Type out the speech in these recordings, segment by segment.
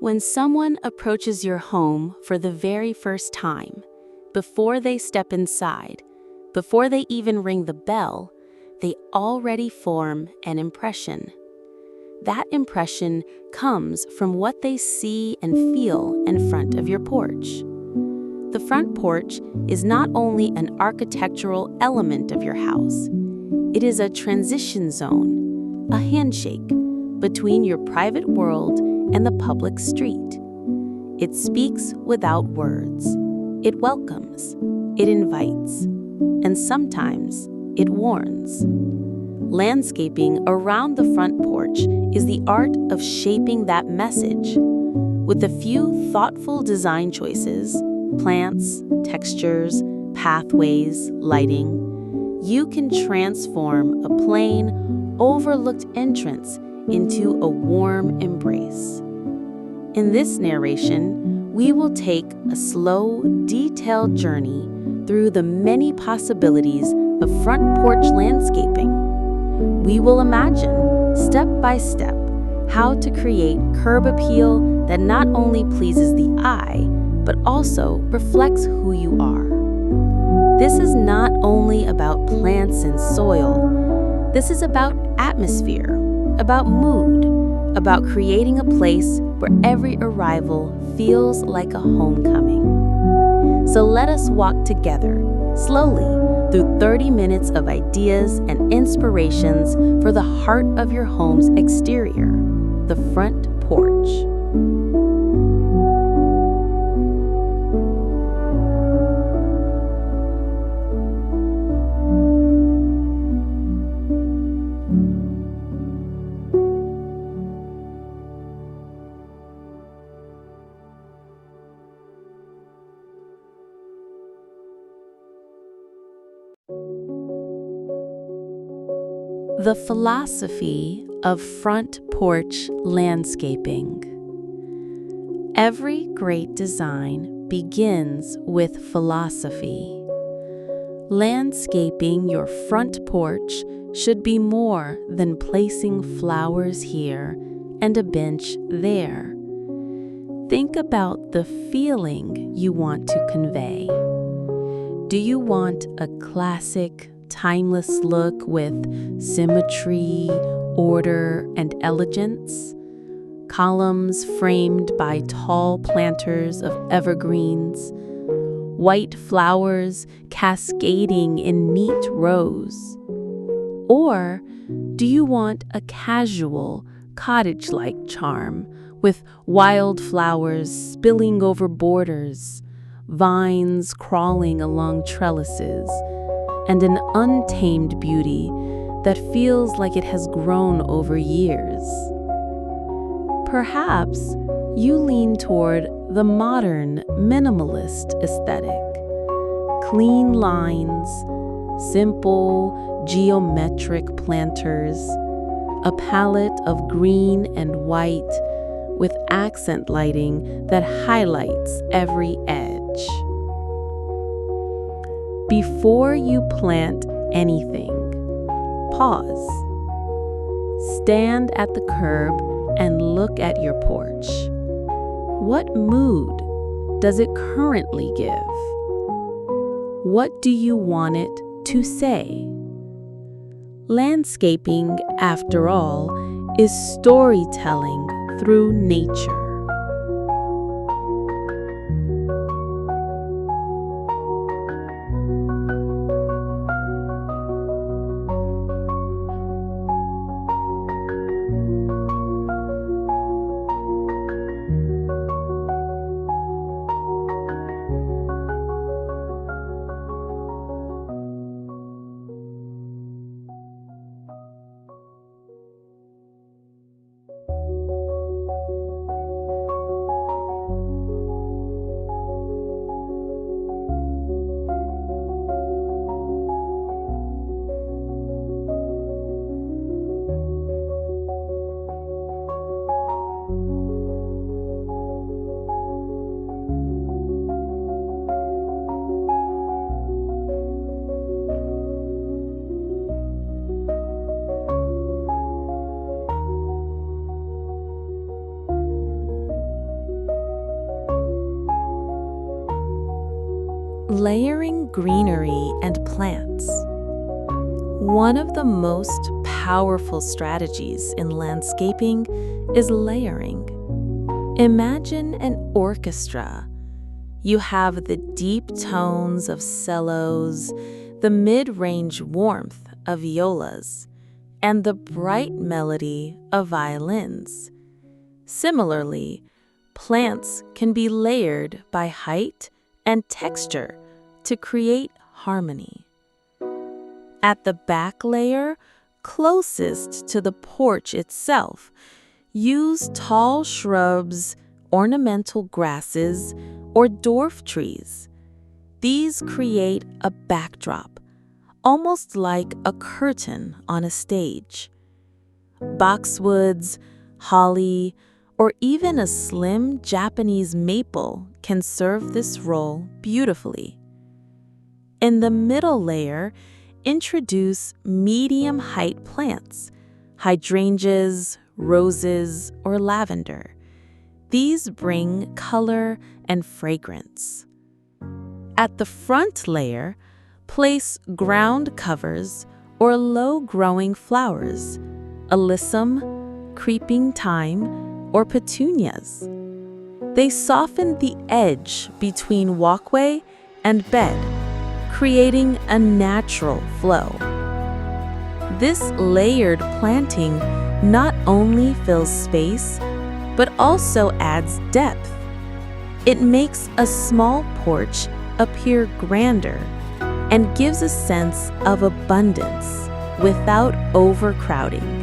When someone approaches your home for the very first time, before they step inside, before they even ring the bell, they already form an impression. That impression comes from what they see and feel in front of your porch. The front porch is not only an architectural element of your house, it is a transition zone, a handshake between your private world and the public street. It speaks without words. It welcomes. It invites. And sometimes it warns. Landscaping around the front porch is the art of shaping that message. With a few thoughtful design choices, plants, textures, pathways, lighting, you can transform a plain, overlooked entrance into a warm embrace. In this narration, we will take a slow, detailed journey through the many possibilities of front porch landscaping. We will imagine, step by step, how to create curb appeal that not only pleases the eye, but also reflects who you are. This is not only about plants and soil. This is about atmosphere, about mood, about creating a place where every arrival feels like a homecoming. So let us walk together, slowly, through 30 minutes of ideas and inspirations for the heart of your home's exterior, the front porch. The philosophy of front porch landscaping. Every great design begins with philosophy. Landscaping your front porch should be more than placing flowers here and a bench there. Think about the feeling you want to convey. Do you want a classic, timeless look with symmetry, order, and elegance? Columns framed by tall planters of evergreens, white flowers cascading in neat rows? Or do you want a casual, cottage-like charm with wildflowers spilling over borders, vines crawling along trellises, and an untamed beauty that feels like it has grown over years? Perhaps you lean toward the modern minimalist aesthetic. Clean lines, simple geometric planters, a palette of green and white with accent lighting that highlights every edge. Before you plant anything, pause. Stand at the curb and look at your porch. What mood does it currently give? What do you want it to say? Landscaping, after all, is storytelling through nature. Layering greenery and plants. One of the most powerful strategies in landscaping is layering. Imagine an orchestra. You have the deep tones of cellos, the mid-range warmth of violas, and the bright melody of violins. Similarly, plants can be layered by height and texture to create harmony. At the back layer, closest to the porch itself, use tall shrubs, ornamental grasses, or dwarf trees. These create a backdrop, almost like a curtain on a stage. Boxwoods, holly, or even a slim Japanese maple can serve this role beautifully. In the middle layer, introduce medium-height plants, hydrangeas, roses, or lavender. These bring color and fragrance. At the front layer, place ground covers or low-growing flowers, alyssum, creeping thyme, or petunias. They soften the edge between walkway and bed, creating a natural flow. This layered planting not only fills space, but also adds depth. It makes a small porch appear grander and gives a sense of abundance without overcrowding.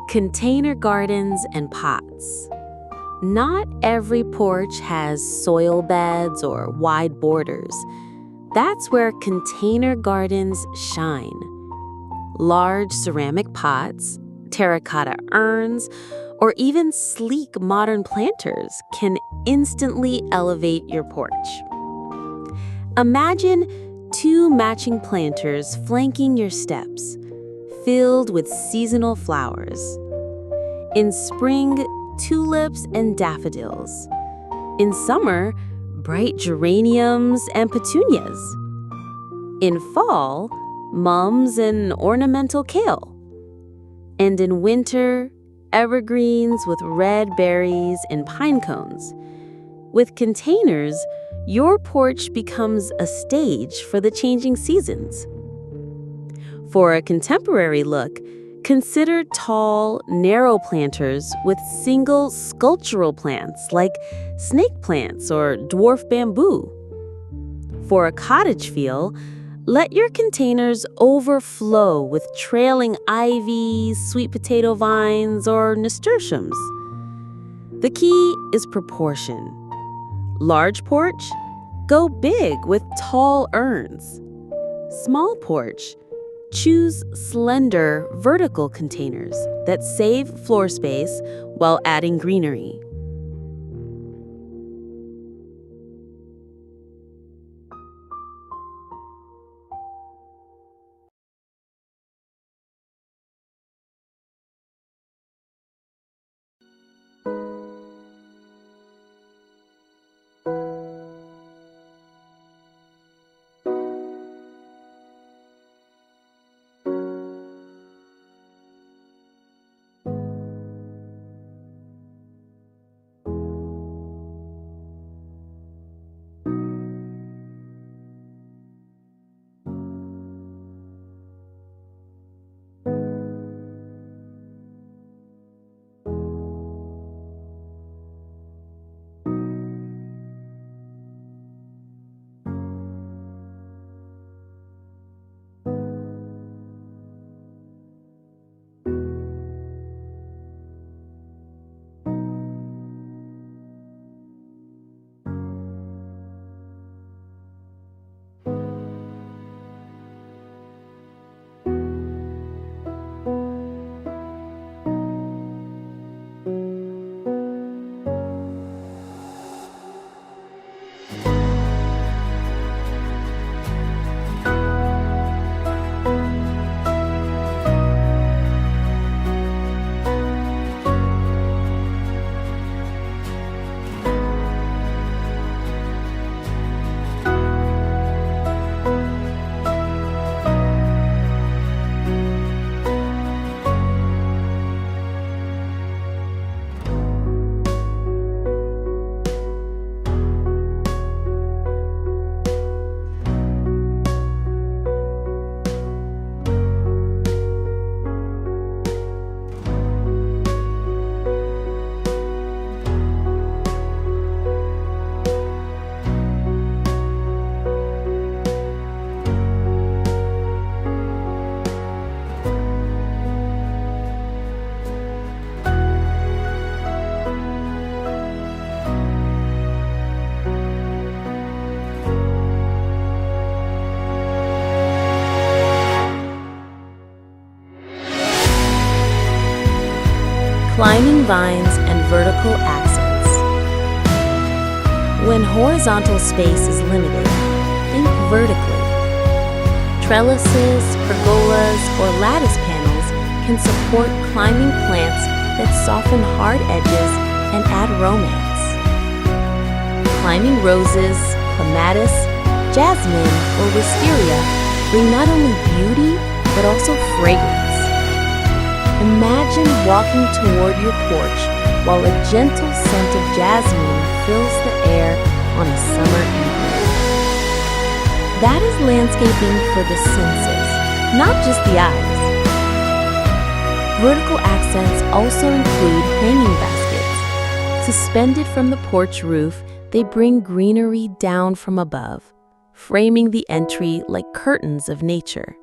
Container gardens and pots. Not every porch has soil beds or wide borders. That's where container gardens shine. large ceramic pots, terracotta urns, or even sleek modern planters can instantly elevate your porch. Imagine 2 matching planters flanking your steps, filled with seasonal flowers. In spring, tulips and daffodils. In summer, bright geraniums and petunias. In fall, mums and ornamental kale. And in winter, evergreens with red berries and pine cones. With containers, your porch becomes a stage for the changing seasons. For a contemporary look, consider tall, narrow planters with single sculptural plants like snake plants or dwarf bamboo. For a cottage feel, let your containers overflow with trailing ivy, sweet potato vines, or nasturtiums. The key is proportion. Large porch? Go big with tall urns. Small porch? Choose slender, vertical containers that save floor space while adding greenery. Climbing vines and vertical accents. When horizontal space is limited, think vertically. Trellises, pergolas, or lattice panels can support climbing plants that soften hard edges and add romance. Climbing roses, clematis, jasmine, or wisteria bring not only beauty, but also fragrance. Imagine walking toward your porch while a gentle scent of jasmine fills the air on a summer evening. That is landscaping for the senses, not just the eyes. Vertical accents also include hanging baskets. Suspended from the porch roof, they bring greenery down from above, framing the entry like curtains of nature.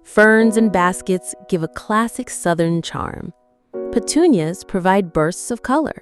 Ferns and baskets give a classic southern charm. Petunias provide bursts of color.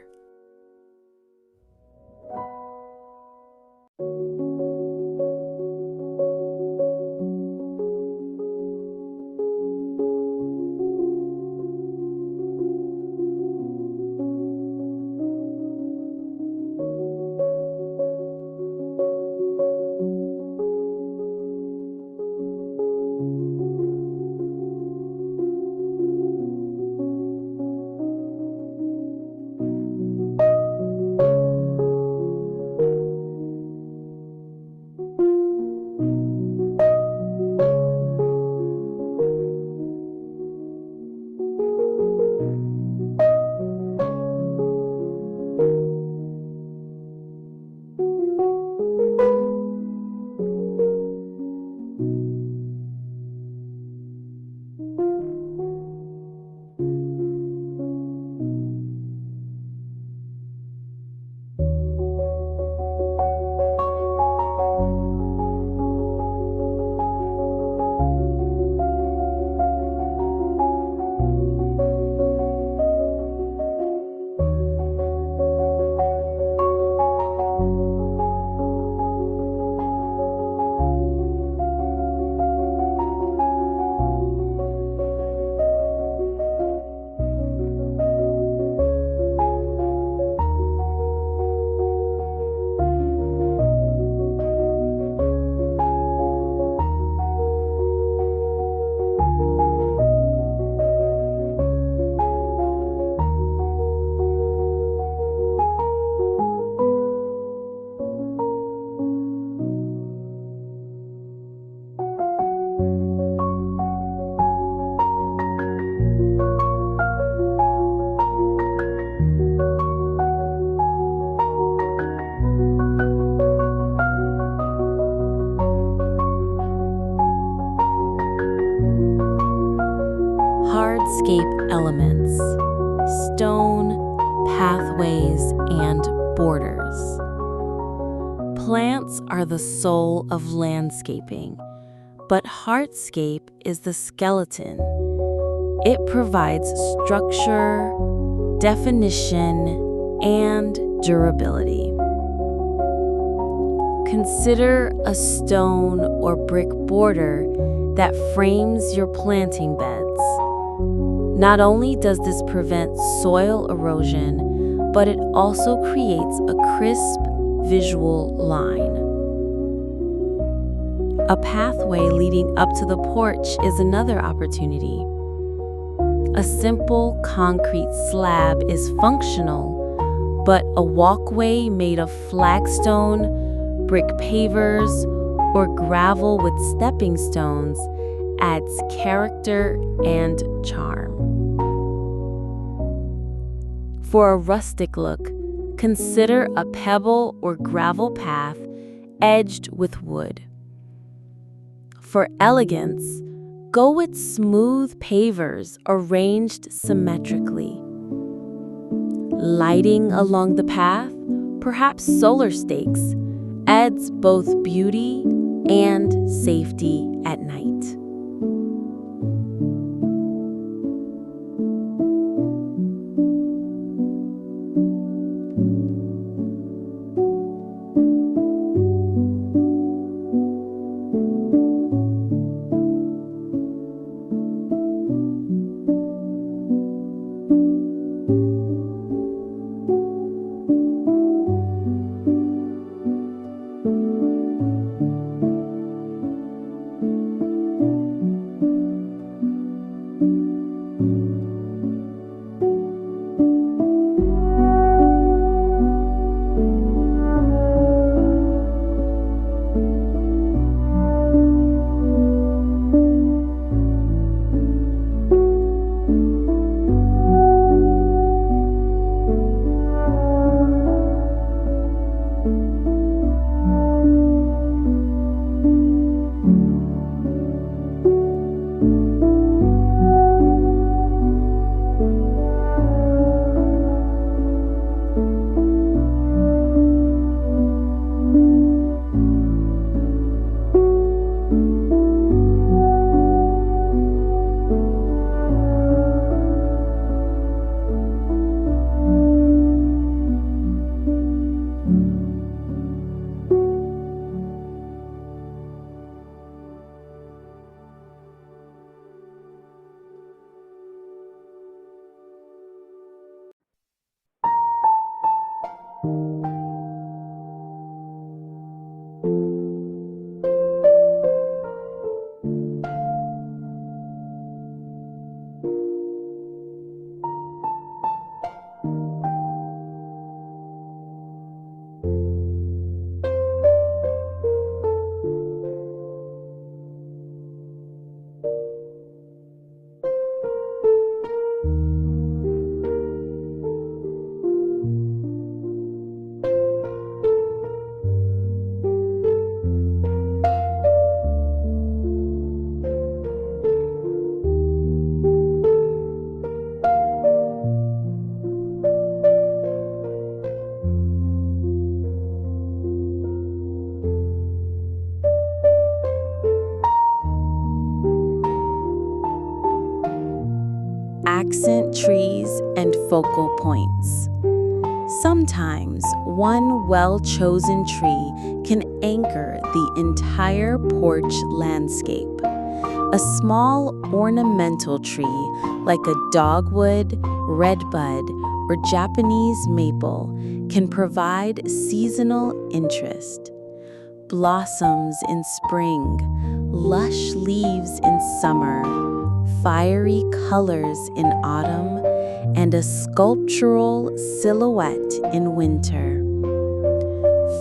and borders. Plants are the soul of landscaping, but hardscape is the skeleton. It provides structure, definition, and durability. Consider a stone or brick border that frames your planting beds. Not only does this prevent soil erosion, but it also creates a crisp visual line. A pathway leading up to the porch is another opportunity. A simple concrete slab is functional, but a walkway made of flagstone, brick pavers, or gravel with stepping stones adds character and charm. For a rustic look, consider a pebble or gravel path edged with wood. For elegance, go with smooth pavers arranged symmetrically. Lighting along the path, perhaps solar stakes, adds both beauty and safety at night. Accent trees and focal points. Sometimes one well-chosen tree can anchor the entire porch landscape. A small ornamental tree like a dogwood, redbud, or Japanese maple can provide seasonal interest. Blossoms in spring, lush leaves in summer, fiery colors in autumn, and a sculptural silhouette in winter.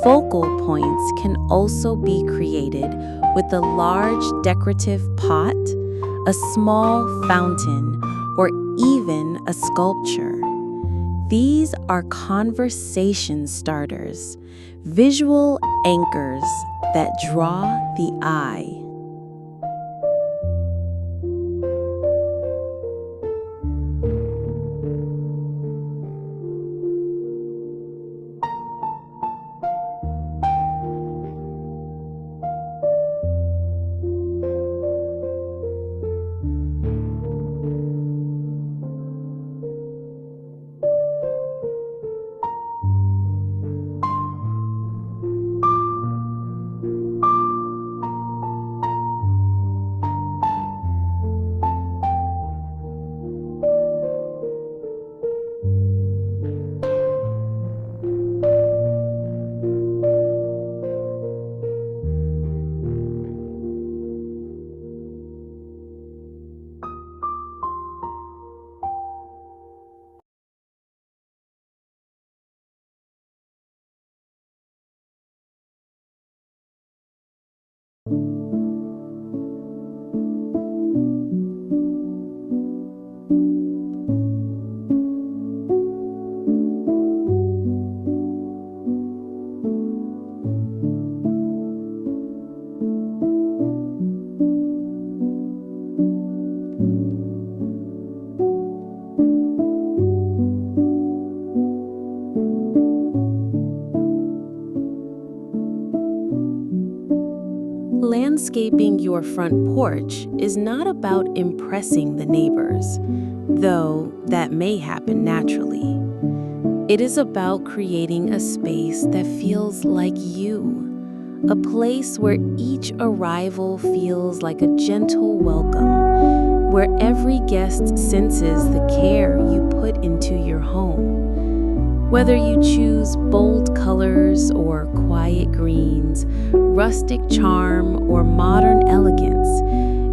Focal points can also be created with a large decorative pot, a small fountain, or even a sculpture. These are conversation starters, visual anchors that draw the eye. Landscaping your front porch is not about impressing the neighbors, though that may happen naturally. It is about creating a space that feels like you, a place where each arrival feels like a gentle welcome, where every guest senses the care you put into your home. Whether you choose bold colors or quiet greens, rustic charm or modern elegance,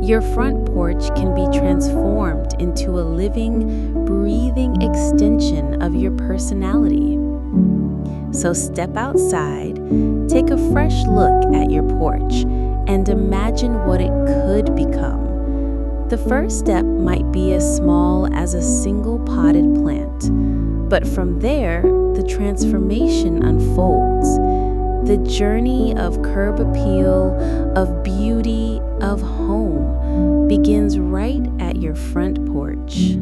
your front porch can be transformed into a living, breathing extension of your personality. So step outside, take a fresh look at your porch, and imagine what it could become. The first step might be as small as a single potted plant, but from there, the transformation unfolds. The journey of curb appeal, of beauty, of home begins right at your front porch.